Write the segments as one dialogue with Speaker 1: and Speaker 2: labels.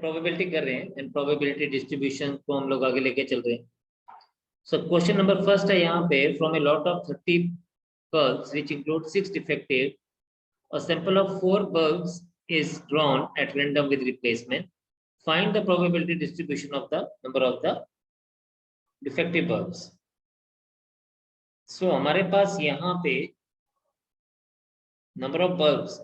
Speaker 1: Probability कर रहे हैं एंड प्रोबेबिलिटी डिस्ट्रीब्यूशन को हम लोग आगे लेके चल रहे हैं. सो क्वेश्चन नंबर फर्स्ट है यहाँ पे, from a lot of 30 bulbs which include 6 defective, a sample of 4 bulbs is drawn at random with replacement. Find the probability distribution of the number of the defective bulbs. So हमारे पास यहाँ पे number of bulbs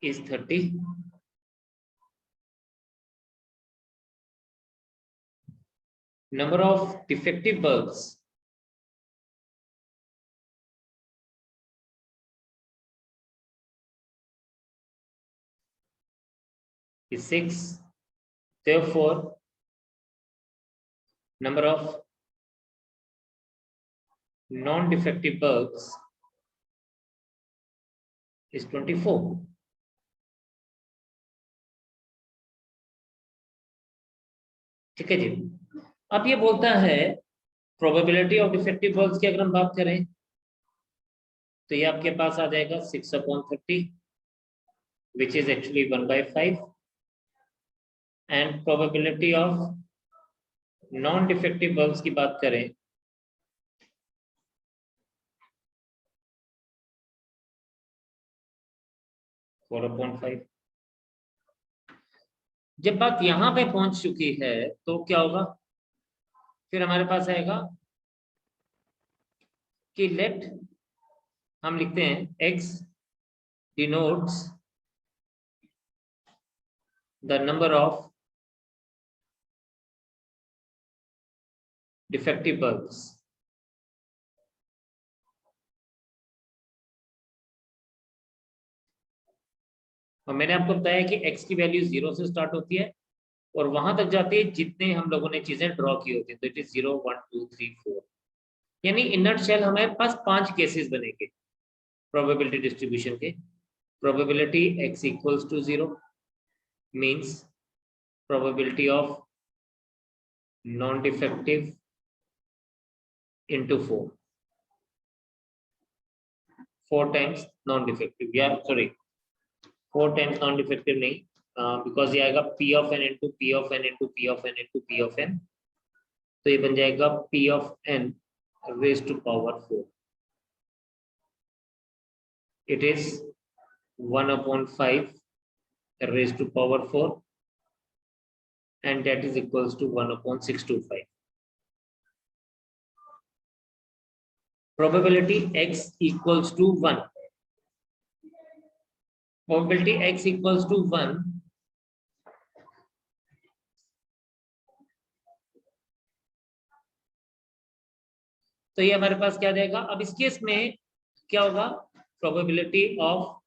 Speaker 1: is 30. Number of defective bulbs is 6. Therefore, number of non-defective bulbs is 24. ठीक है जी. अब ये बोलता है probability of defective bulbs की अगर हम बात करें तो ये आपके पास आ जाएगा 6/30 which is actually 1/5 and probability of non defective bulbs की बात करें फोर अपॉन 5. जब बात यहां पे पहुंच चुकी है तो क्या होगा, फिर हमारे पास आएगा कि लेट, हम लिखते हैं x denotes the number of defective bulbs. और मैंने आपको बताया कि x की वैल्यू 0 से स्टार्ट होती है और वहां तक जाती है जितने हम लोगों ने चीजें ड्रॉ की होती है. तो इट इज 0 1 2 3 4, यानी इन नटशेल हमारे पास 5 केसेस बनेंगे प्रोबेबिलिटी डिस्ट्रीब्यूशन के. Probability x equals to 0 means probability of non defective into 4 times non defective, या सॉरी 4 टाइम्स नॉन डिफेक्टिव नहीं, बिकॉज ये आएगा P of n into P of n into P of n into P of n. तो ये बन जाएगा P of n raised to power 4. It is 1/5 raised to power 4 and that is equals to 1/625. Probability x equals to 1. Probability x equals to 1. तो ये हमारे पास क्या जाएगा. अब इस केस में क्या होगा, probability of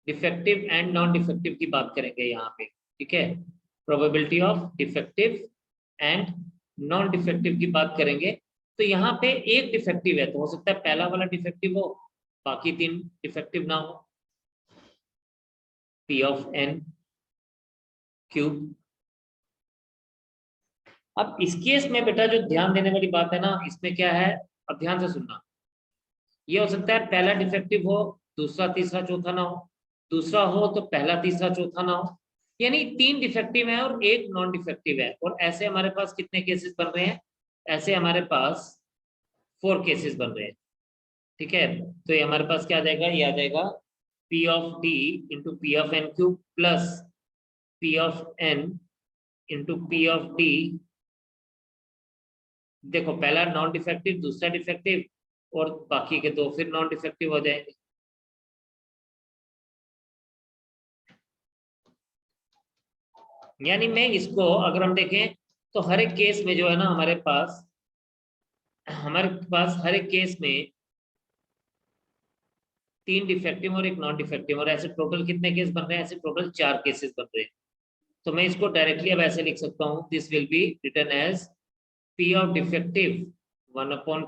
Speaker 1: defective and non defective की बात करेंगे यहाँ पे. ठीक है, probability of defective and non defective की बात करेंगे. तो यहाँ पे एक डिफेक्टिव है तो हो सकता है पहला वाला डिफेक्टिव हो, बाकी 3 डिफेक्टिव ना हो. P of n cube. अब इस केस में बेटा जो ध्यान देने वाली बात है ना, इसमें क्या है, अब ध्यान से सुनना. ये हो सकता है पहला डिफेक्टिव हो, दूसरा तीसरा चौथा ना हो, दूसरा हो तो पहला तीसरा चौथा ना हो, यानी 3 डिफेक्टिव है और 1 नॉन डिफेक्टिव है. और ऐसे हमारे पास कितने केसेस बन रहे हैं, ऐसे हमारे पास 4 केसेस बन रहे हैं. ठीक है, तो ये हमारे पास क्या आ जाएगा, ये आ जाएगा P of d into P of n cube plus P of n into P of d. देखो पहला नॉन डिफेक्टिव, दूसरा डिफेक्टिव और बाकी के 2 फिर नॉन डिफेक्टिव हो जाएंगे. यानी मैं इसको अगर हम देखें तो हर एक केस में जो है ना हमारे पास हर एक केस में 3 डिफेक्टिव और 1 नॉन डिफेक्टिव, और ऐसे टोटल कितने केस बन रहे हैं, ऐसे टोटल 4 केसेस बन रहे हैं. तो मैं इसको डायरेक्टली अब ऐसे लिख सकता हूँ, this will be written as P of defective 1/,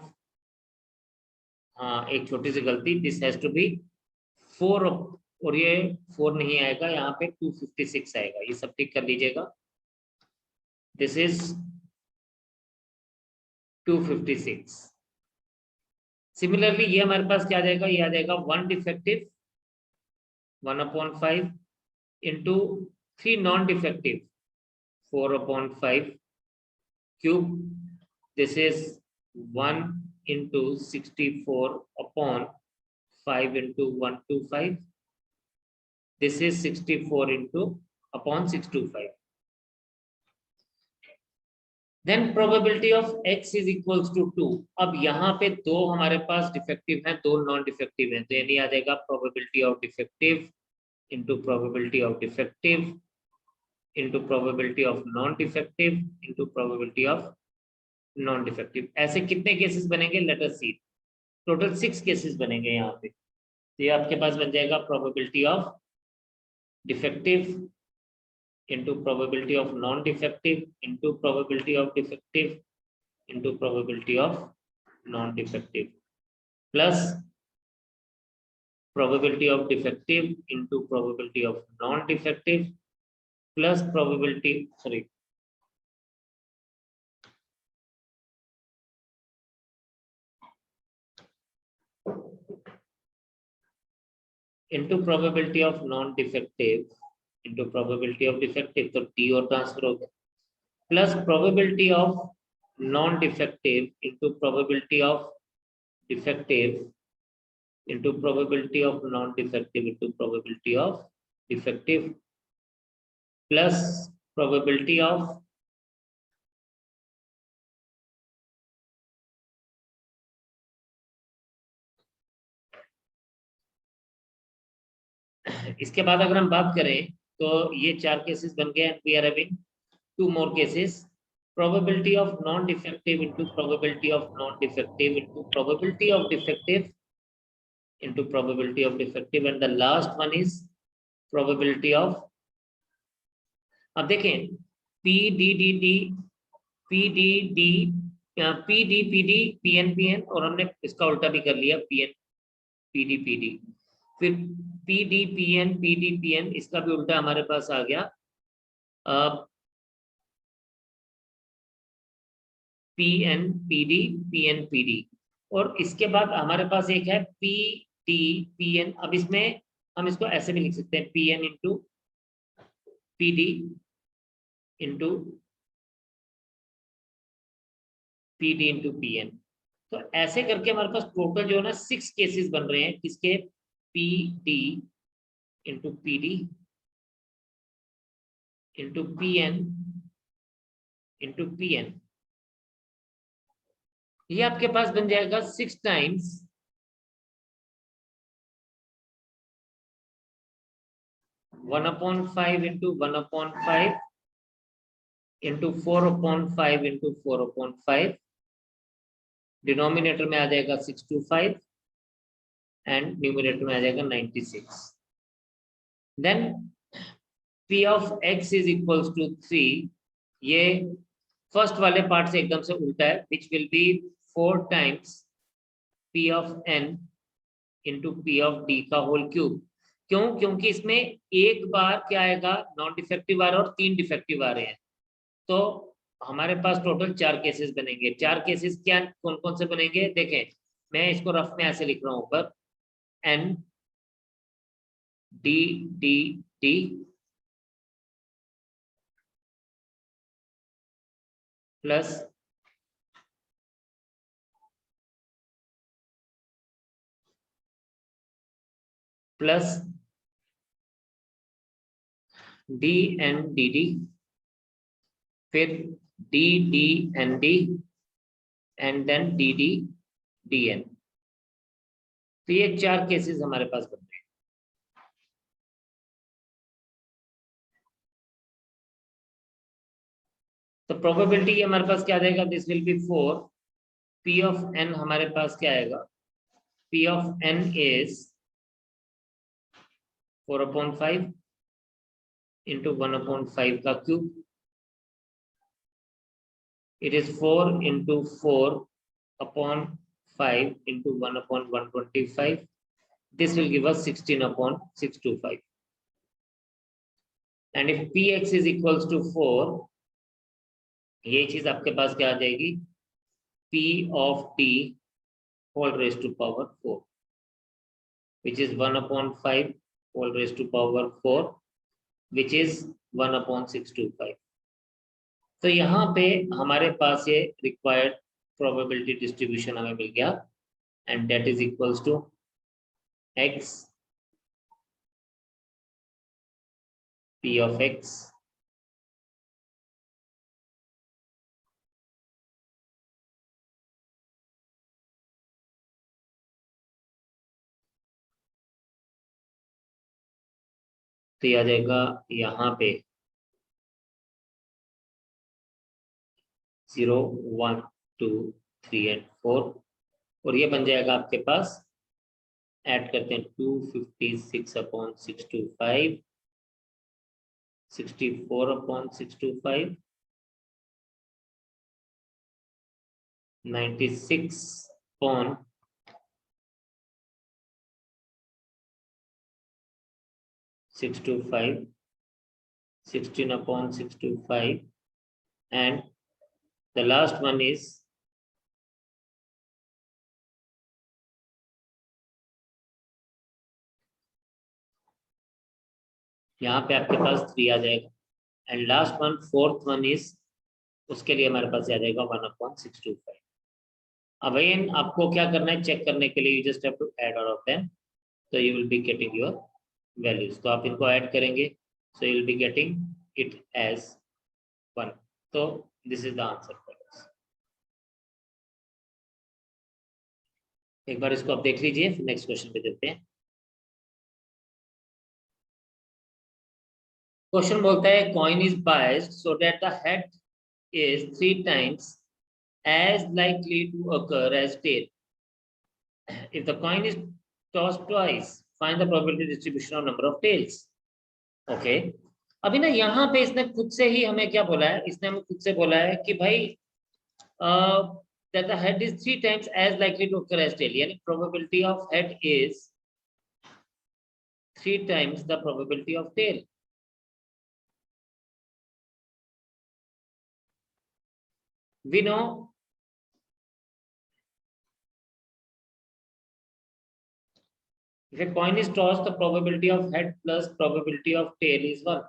Speaker 1: हाँ एक छोटी सी गलती, दिस हैज टू बी 4 और ये 4 नहीं आएगा, यहाँ पे 256 आएगा. ये सब ठीक कर लीजिएगा. This is 256. सिमिलरली ये हमारे पास क्या आ जाएगा, ये आ जाएगा 1 defective 1/5 into 3 non defective 4/5 cube. This is 1 into 64/5 into 125. This is 64 into upon 625. Then probability of x is equals to 2. अब यहाँ पे दो हमारे पास डिफेक्टिव हैं, दो नॉन डिफेक्टिव हैं, तो यानी आ जाएगा probability of defective into probability of defective into probability of non defective into probability of non defective. ऐसे कितने केसेस बनेंगे, लेट अस सी. टोटल 6 केसेस बनेंगे यहाँ पे. तो ये आपके पास बन जाएगा probability of defective into probability of non defective into probability of defective into probability of non defective plus probability of defective into probability of non defective plus probability into probability of non defective into probability of defective, तो t और transfer हो गया, plus probability of non defective into probability of defective into probability of non defective into probability of defective plus probability of इसके बाद अगर हम बात करें तो ये 4 केसेस बन गए. We are having 2 more cases. Probability of non defective into probability of non defective into probability of defective into probability of defective, and the last one is probability of. अब देखें P D D D P D D P D P D P N P N, और हमने इसका उल्टा भी कर लिया P N P D P D, फिर P D P N P D P N, इसका भी उल्टा हमारे पास आ गया P N P D P N P D, और इसके बाद हमारे पास एक है P D P N. अब इसमें हम इसको ऐसे भी लिख सकते हैं P N into P D into P D into P N. तो ऐसे करके हमारे पास टोटल जो है ना 6 केसेस बन रहे हैं, किसके, P D into P D into P N into P N. ये आपके पास बन जाएगा 6 times 1/5 into 1/5 into 4/5 into 4/5. Denominator में आ जाएगा 625 एंड न्यूमरेटर में आ जाएगा 96. Then P of x is equals to 3. ये फर्स्ट वाले पार्ट से एकदम से उल्टा है, which will be 4 times P of n into P of d का होल क्यूब. क्यों, क्योंकि इसमें एक बार क्या आएगा, नॉन डिफेक्टिव आ रहा है और 3 डिफेक्टिव आ रहे हैं, तो हमारे पास टोटल 4 केसेस बनेंगे. 4 केसेस क्या कौन कौन से बनेंगे, देखें मैं इसको रफ में ऐसे लिख रहा हूं ऊपर, n d d d plus plus D N D D, फिर D D N D and then D D D N. तो ये 4 केसेस हमारे पास बन रहे हैं. तो प्रोबेबिलिटी हमारे पास क्या आ जाएगा, this will B 4. P of n हमारे पास क्या आएगा, P of n is 4/5 into 1/5 का cube. It is 4 into 4/5 into 1/125. This will give us 16/625. And if Px is equals to 4, ये चीज आपके पास क्या आ जाएगी, P of t whole raised to power 4, which is 1/5 whole raised to power 4, which is 1/625. तो यहाँ पे हमारे पास ये रिक्वायर्ड प्रोबेबिलिटी डिस्ट्रीब्यूशन हमें मिल गया, and that is equals to x p of x तो ये आ जाएगा यहाँ पे 0 1 2 3 एंड 4, और ये बन जाएगा आपके पास, ऐड करते हैं 256/625, 64/625, 96/625, 16/625, and the last one is यहाँ पे आपके पास 3 आ जाएगा, and last one fourth one is, उसके लिए हमारे पास आ जाएगा 1/625। अब अगेन आपको क्या करना है, चेक करने के लिए you just have to add all of them, so you will be getting your values। तो आप इनको ऐड करेंगे, so you will be getting it as 1। तो this is the answer for this। एक बार इसको आप देख लीजिए, फिर नेक्स्ट क्वेश्चन पे देते हैं। क्वेश्चन बोलता है coin is biased so that the head is 3 times as likely to occur as tail. If the coin is tossed twice, find the probability distribution of number of tails. Okay. अभी ना यहाँ पे इसने खुद से ही हमें क्या बोला है, इसने हमें खुद से बोला है कि भाई that the head is 3 times as likely to occur as tail, यानी probability of head is 3 times the probability of tail. We know if a coin is tossed, the probability of head plus probability of tail is 1.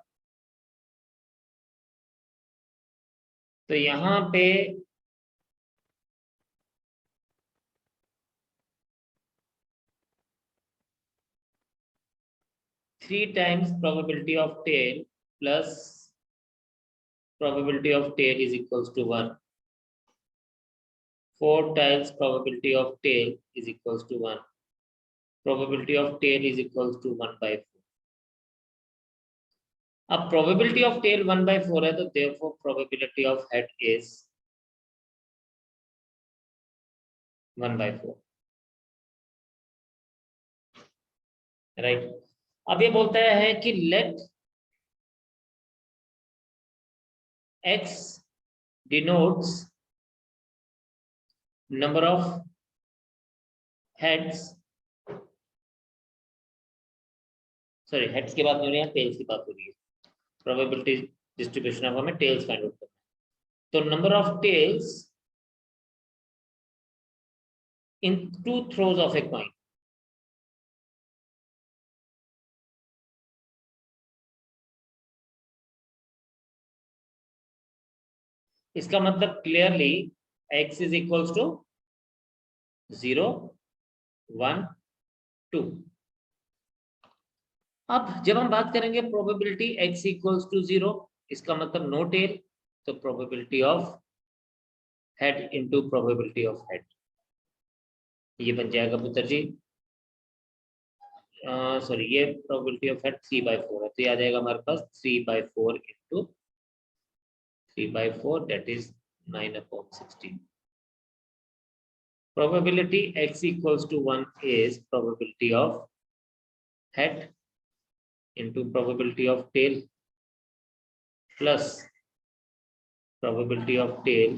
Speaker 1: तो यहाँ पे three times probability of tail plus probability of tail is equals to 1. 4 times probability of tail is equals to 1. Probability of tail is equals to 1/4. अब probability of tail 1/4 है, तो therefore probability of head is 1/4, right? अब ये बोलता है कि let x denotes number of heads, sorry heads की बात नहीं हो रही है, टेल्स की बात हो रही है। प्रोबेबिलिटी डिस्ट्रीब्यूशन ऑफ हमें टेल्स फाइंड आउट करना है, तो number of tails in 2 throws of a coin. इसका मतलब clearly x is equals to 0 1 2। अब जब हम बात करेंगे प्रोबेबिलिटी x इक्वल्स टू 0, इसका मतलब नो टेल, तो probability of head into probability of head, ये बन जाएगा पुत्र जी, सॉरी ये प्रोबेबिलिटी ऑफ हेड 3/4 है, तो ये आ जाएगा हमारे पास 3/4 into 3/4, that is 9/16। Probability x equals to 1 is probability of head into probability of tail plus probability of tail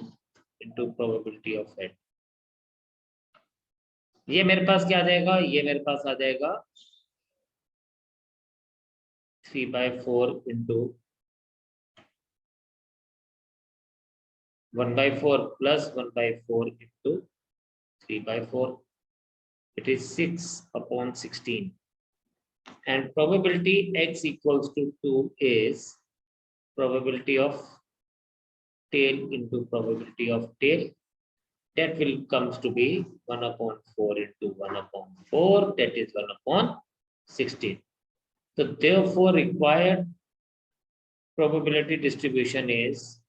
Speaker 1: into probability of head। ये मेरे पास क्या आ जाएगा, ये मेरे पास आ जाएगा 3/4 into 1/4 plus 1/4 into 3/4। it is 6/16, and probability x equals to 2 is probability of tail into probability of tail. That will comes to be 1/4 into 1/4, that is 1/16. So therefore required probability distribution is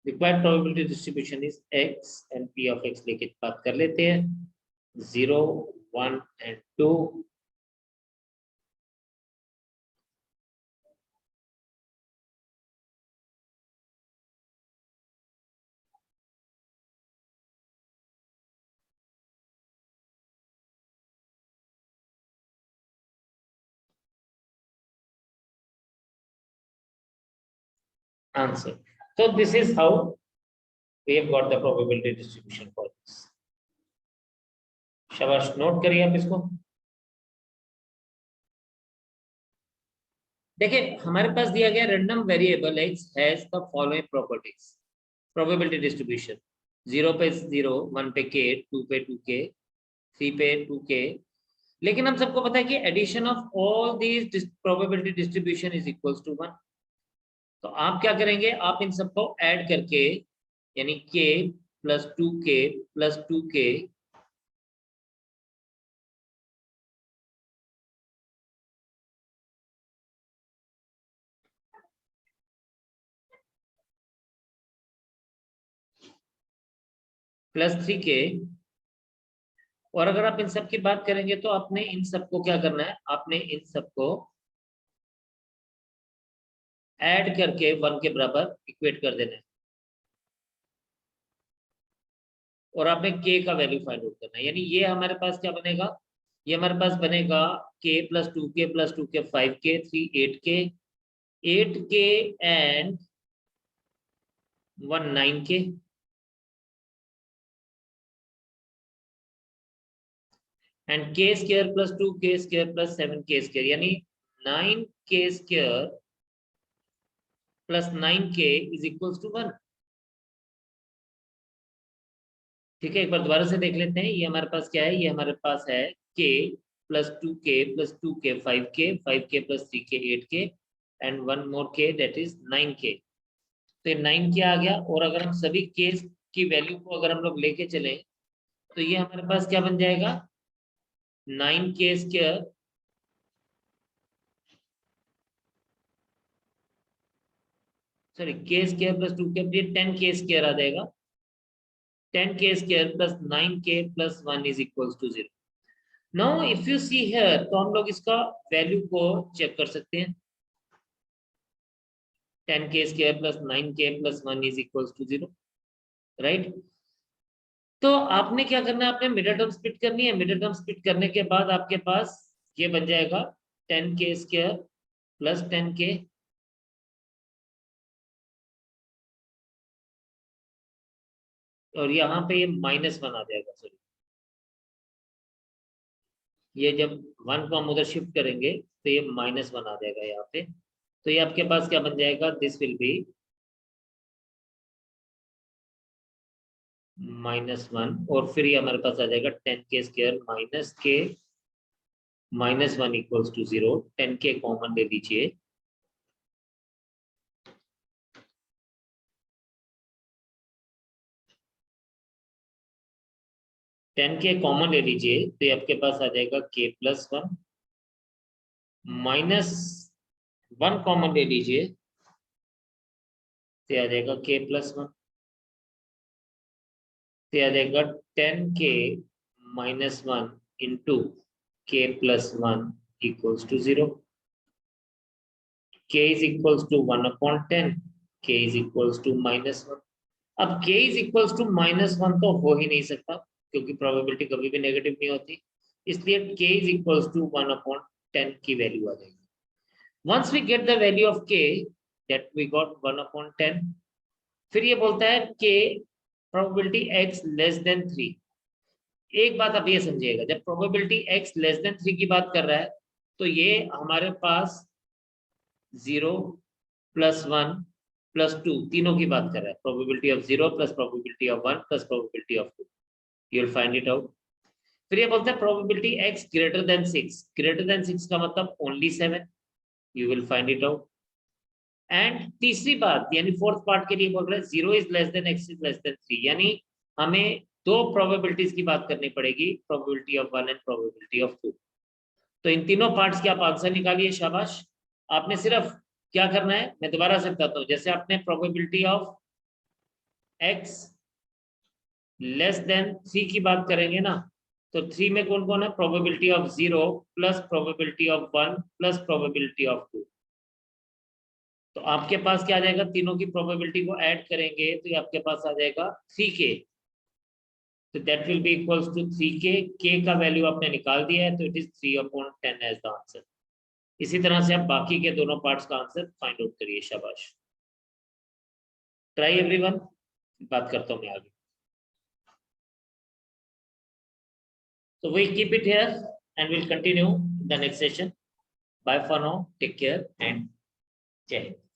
Speaker 1: required probability distribution is x, and p of x लेके बात कर लेते हैं 0, 1 and 2. Answer. So this is how we have got the probability distribution for this. शाबाश, note करिए आप इसको. देखिए हमारे पास दिया गया random variable x has the following properties. Probability distribution 0 पे 0, 1 पे k, 2 पे 2k, 3 पे 2k. लेकिन हम सबको पता है कि addition of all these probability distribution is equals to 1. तो आप क्या करेंगे, आप इन सबको ऐड करके यानी k plus 2k plus 2k plus 3k, और अगर आप इन सब की बात करेंगे तो आपने इन सबको क्या करना है, आपने इन सबको ऐड करके 1 के बराबर इक्वेट कर देना है, और आपने k का वैल्यू फाइंड आउट करना है. यानी ये हमारे पास क्या बनेगा, ये हमारे पास बनेगा k plus 2k plus 2k 5k 3 8k 8k and 1 9k, and k square plus 2k square plus 7k square, यानी 9k square plus 9k is equals to 1. ठीक है, एक बार दोबारा से देख लेते हैं. ये हमारे पास क्या है, ये हमारे पास है k plus 2k plus 2k 5k 5k plus 3k 8k and 1 more k that is 9k. तो 9k आ गया, और अगर हम सभी k की वैल्यू को अगर हम लोग लेके चले तो ये हमारे पास क्या बन जाएगा, 9k square sorry k square plus 2k, ये 10k स्क्वायर आ जाएगा. 10k square plus 9k plus 1 is equals to 0. Now if you see here, तो हम लोग इसका वैल्यू को चेक कर सकते हैं. 10k square plus 9k plus 1 is equals to 0, right. तो आपने क्या करना है, आपने मिडिल टर्म स्प्लिट करनी है. मिडिल टर्म स्प्लिट करने के बाद आपके पास ये बन जाएगा 10k स्क्वायर प्लस 10k और यहाँ पे ये -1 आ जाएगा. सॉरी, ये जब 1 को हम उधर शिफ्ट करेंगे तो ये -1 आ जाएगा यहाँ पे. तो ये आपके पास क्या बन जाएगा, दिस विल बी -1, और फिर ये हमारे पास आ जाएगा 10k square minus k -1 equals to 0. 10k common ले लीजिए, कॉमन ले लीजिए, तो ये आपके पास आ जाएगा k प्लस 1 -1 कॉमन ले लीजिए, तो आ जाएगा k प्लस 1, तो आ जाएगा 10k -1 into k plus 1 equals to 0. k is equals to 1/10, k is equals to -1. अब k is equals to -1 तो हो ही नहीं सकता, क्योंकि प्रोबेबिलिटी कभी भी नेगेटिव नहीं होती, इसलिए k is equals to 1/10 की वैल्यू आ जाएगी. Once we get the value of k, that we got 1/10. फिर ये बोलता है k probability x less than 3. एक बात आप ये समझिएगा, जब प्रोबेबिलिटी x लेस देन 3 की बात कर रहा है तो ये हमारे पास 0 +1 +2 तीनों की बात कर रहा है, probability of 0 plus probability of 1 plus probability of 2, you will find it out. फिर ये बोलते हैं probability x greater than 6, greater than 6 का मतलब only 7, you will find it out. And तीसरी बात यानी फोर्थ पार्ट के लिए बोल रहे हैं 0 is less than x is less than 3, यानी हमें दो प्रोबेबिलिटीज की बात करनी पड़ेगी, probability of 1 and probability of 2। तो इन तीनों पार्ट्स के आप आंसर निकालिए, शाबाश। आपने सिर्फ क्या करना है, मैं दोबारा से बताता हूँ, जैसे आपने probability of x less than 3 की बात करेंगे ना, तो 3 में कौन कौन है, probability of 0 plus probability of 1 plus probability of 2। तो आपके पास क्या आ जाएगा, तीनों की प्रोबेबिलिटी को ऐड करेंगे तो ये आपके पास आ जाएगा 3k, तो that will be equals to 3k, k का वैल्यू आपने निकाल दिया है तो it is 3/10 as the answer. इसी तरह से आप बाकी के दोनों पार्ट्स का आंसर फाइंड आउट करिए, शाबाश। ट्राई एवरीवन, बात करता हूं मैं आगे। So we'll keep it here and we'll continue in the next session. Bye for now. Take care and jai Hind.